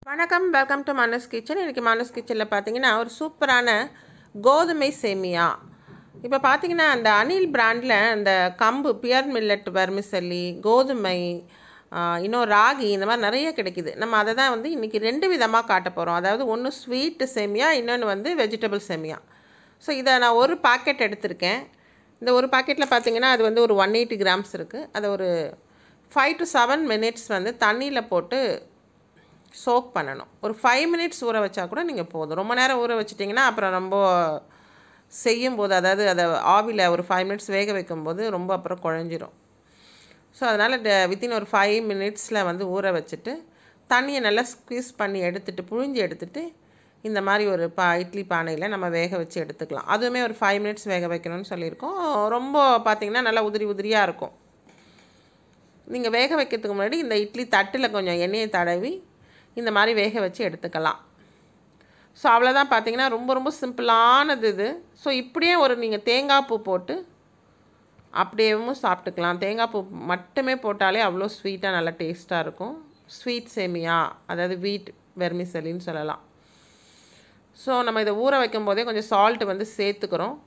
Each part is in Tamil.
வணக்கம், வெல்கம் டு மனோஸ் கிச்சன். இன்றைக்கி மனோஸ் கிச்சனில் பார்த்தீங்கன்னா ஒரு சூப்பரான கோதுமை சேமியா. இப்போ பார்த்தீங்கன்னா அந்த அனில் பிராண்டில் அந்த கம்பு பியர் மில்லட் வெர்மிசெல்லி, கோதுமை, இன்னும் ராகி, இந்த மாதிரி நிறைய கிடைக்கிது. நம்ம அதை தான் வந்து இன்றைக்கி 2 விதமாக காட்ட போகிறோம். அதாவது ஒன்று ஸ்வீட்டு சேமியா, இன்னொன்று வந்து வெஜிடபிள் சேமியா. ஸோ இதை நான் ஒரு பாக்கெட் எடுத்திருக்கேன். இந்த ஒரு பாக்கெட்டில் பார்த்தீங்கன்னா அது வந்து ஒரு 180 கிராம்ஸ் இருக்குது. அதை ஒரு 5 to 7 மினிட்ஸ் வந்து தண்ணியில் போட்டு சோக் பண்ணணும். ஒரு 5 மினிட்ஸ் ஊற வச்சா கூட நீங்கள் போதும். ரொம்ப நேரம் ஊற வச்சிட்டிங்கன்னா அப்புறம் ரொம்ப செய்யும்போது, அதாவது அதை ஆவியில் ஒரு 5 மினிட்ஸ் வேக வைக்கும்போது ரொம்ப அப்புறம் குழஞ்சிரும். ஸோ அதனால் வித்தின் ஒரு 5 மினிட்ஸில் வந்து ஊற வச்சுட்டு தண்ணியை நல்லா ஸ்க்வீஸ் பண்ணி எடுத்துகிட்டு புழிஞ்சு எடுத்துகிட்டு இந்த மாதிரி ஒரு இட்லி பானையில் நம்ம வேக வச்சு எடுத்துக்கலாம். அதுவுமே ஒரு 5 மினிட்ஸ் வேக வைக்கணும்னு சொல்லியிருக்கோம். ரொம்ப பார்த்திங்கன்னா நல்லா உதிரி உதிரியாக இருக்கும். நீங்கள் வேக வைக்கிறதுக்கு முன்னாடி இந்த இட்லி தட்டில் கொஞ்சம் எண்ணெயை தடவி இந்த மாதிரி வேக வச்சு எடுத்துக்கலாம். ஸோ அவ்வளோதான். பார்த்தீங்கன்னா ரொம்ப ரொம்ப சிம்பிளானது இது. ஸோ இப்படியே ஒரு நீங்கள் தேங்காய் பூ போட்டு அப்படியேவும் சாப்பிட்டுக்கலாம். தேங்காய் பூ மட்டுமே போட்டாலே அவ்வளோ ஸ்வீட்டாக நல்லா டேஸ்ட்டாக இருக்கும். ஸ்வீட் சேமியா, அதாவது வீட் வெர்மிசெல்லின்னு சொல்லலாம். ஸோ நம்ம இதை ஊற வைக்கும் போதே கொஞ்சம் சால்ட்டு வந்து சேர்த்துக்கிறோம்.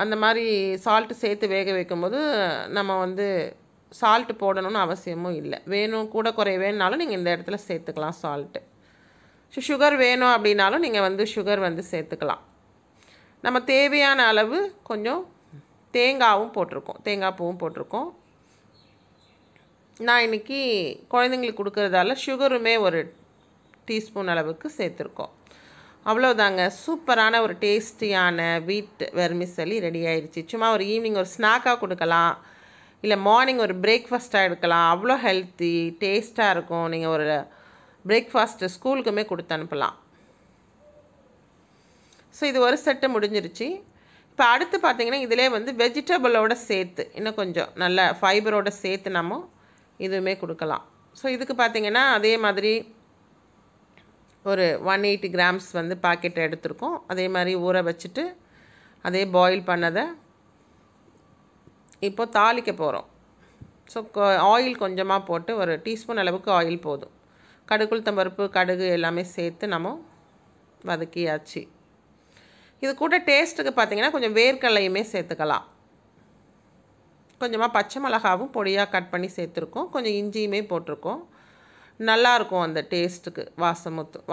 அந்த மாதிரி சால்ட்டு சேர்த்து வேக வைக்கும்போது நம்ம வந்து சால்ட்டு போடணும்னு அவசியமும் இல்லை. வேணும் கூட குறைய வேணுனாலும் நீங்கள் இந்த இடத்துல சேர்த்துக்கலாம் சால்ட்டு. சுகர் வேணும் அப்படின்னாலும் நீங்கள் வந்து சுகர் வந்து சேர்த்துக்கலாம். நம்ம தேவையான அளவு கொஞ்சம் தேங்காயும் போட்டிருக்கோம், தேங்காய் பூவும் போட்டிருக்கோம். நான் இன்றைக்கி குழந்தைங்களுக்கு கொடுக்குறதால சுகருமே ஒரு டீஸ்பூன் அளவுக்கு சேர்த்துருக்கோம். அவ்வளோதாங்க. சூப்பரான ஒரு டேஸ்டியான வீட் வெர்மிசெல்லி ரெடி ஆயிடுச்சு. சும்மா ஒரு ஈவினிங் ஒரு ஸ்நாக்காக கொடுக்கலாம், இல்லை மார்னிங் ஒரு பிரேக்ஃபாஸ்ட்டாக எடுக்கலாம். அவ்வளோ ஹெல்த்தி டேஸ்ட்டாக இருக்கும். நீங்கள் ஒரு பிரேக்ஃபாஸ்ட்டு ஸ்கூலுக்குமே கொடுத்து அனுப்பலாம். ஸோ இது ஒரு செட்டு முடிஞ்சிருச்சு. இப்போ அடுத்து பார்த்திங்கன்னா இதிலே வந்து வெஜிடபிளோட சேர்த்து இன்னும் கொஞ்சம் நல்ல ஃபைபரோடு சேர்த்து நம்ம இதுவுமே கொடுக்கலாம். ஸோ இதுக்கு பார்த்திங்கன்னா அதே மாதிரி ஒரு 180 கிராம்ஸ் வந்து பாக்கெட் எடுத்துருக்கோம். அதே மாதிரி ஊற வச்சுட்டு அதே பாயில் பண்ணதை இப்போ தாளிக்க போகிறோம். ஸோ ஆயில் கொஞ்சமாக போட்டு ஒரு டீஸ்பூன் அளவுக்கு ஆயில் போதும். கடுகு, உளுத்தம்பருப்பு, கடுகு எல்லாமே சேர்த்து நம்ம வதக்கியாச்சு. இது கூட டேஸ்ட்டுக்கு பார்த்திங்கன்னா கொஞ்சம் வேர்க்கடலையுமே சேர்த்துக்கலாம். கொஞ்சமாக பச்சை மிளகாவும் பொடியாக கட் பண்ணி சேர்த்துருக்கோம். கொஞ்சம் இஞ்சியுமே போட்டிருக்கோம். நல்லாயிருக்கும் அந்த டேஸ்ட்டுக்கு,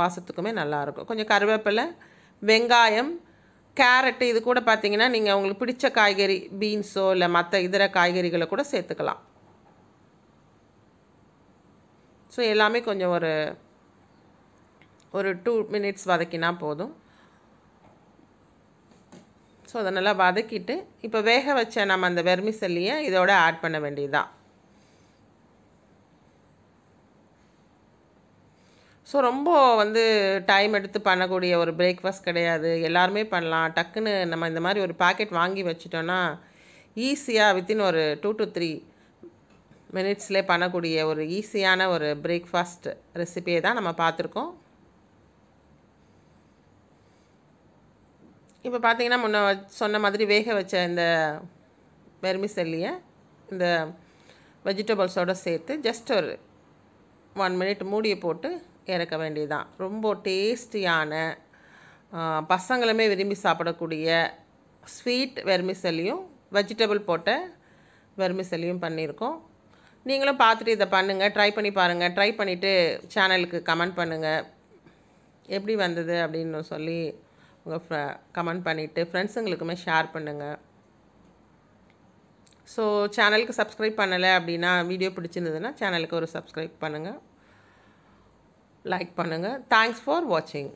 வாசத்துக்குமே நல்லாயிருக்கும். கொஞ்சம் கருவேப்பிலை, வெங்காயம், கேரட்டு, இது கூட பார்த்திங்கன்னா நீங்கள் உங்களுக்கு பிடிச்ச காய்கறி பீன்ஸோ இல்லை மற்ற இதர காய்கறிகளை கூட சேர்த்துக்கலாம். ஸோ எல்லாமே கொஞ்சம் ஒரு 2 மினிட்ஸ் வதக்கினா போதும். ஸோ அதை நல்லா வதக்கிட்டு இப்போ வேக வச்ச நம்ம அந்த வெர்மிசெல்லியை இதோட ஆட் பண்ண வேண்டியதுதான். ஸோ ரொம்ப வந்து டைம் எடுத்து பண்ணக்கூடிய ஒரு பிரேக்ஃபாஸ்ட் கிடையாது. எல்லாருமே பண்ணலாம். டக்குன்னு நம்ம இந்த மாதிரி ஒரு பாக்கெட் வாங்கி வச்சிட்டோன்னா ஈஸியாக வித்தின் ஒரு 2 to 3 மினிட்ஸ்லேயே பண்ணக்கூடிய ஒரு ஈஸியான ஒரு பிரேக்ஃபாஸ்ட் ரெசிபியை தான் நம்ம பார்த்துருக்கோம். இப்போ பார்த்திங்கன்னா முன்ன சொன்ன மாதிரி வேக வச்ச இந்த வெர்மிசெல்லியை இந்த வெஜிடபிள்ஸோடு சேர்த்து ஜஸ்ட் ஒரு 1 மினிட் மூடியை போட்டு இறக்க வேண்டியதுதான். ரொம்ப டேஸ்டியான, பசங்களுமே விரும்பி சாப்பிடக்கூடிய ஸ்வீட் வெர்மிசெல்லியும் வெஜிடபிள் போட்ட வெர்மிசெல்லியும் பண்ணியிருக்கோம். நீங்களும் பார்த்துட்டு இதை பண்ணுங்கள், ட்ரை பண்ணி பாருங்கள். ட்ரை பண்ணிவிட்டு சேனலுக்கு கமெண்ட் பண்ணுங்கள் எப்படி வந்தது அப்படின்னு சொல்லி உங்கள் கமெண்ட் பண்ணிவிட்டு ஃப்ரெண்ட்ஸுங்களுக்குமே ஷேர் பண்ணுங்கள். ஸோ சேனலுக்கு சப்ஸ்கிரைப் பண்ணலை அப்படின்னா, வீடியோ பிடிச்சிருந்ததுன்னா சேனலுக்கு ஒரு சப்ஸ்கிரைப் பண்ணுங்கள், லைக் பண்ணுங்கள். தேங்க்ஸ் ஃபார் வாட்சிங்.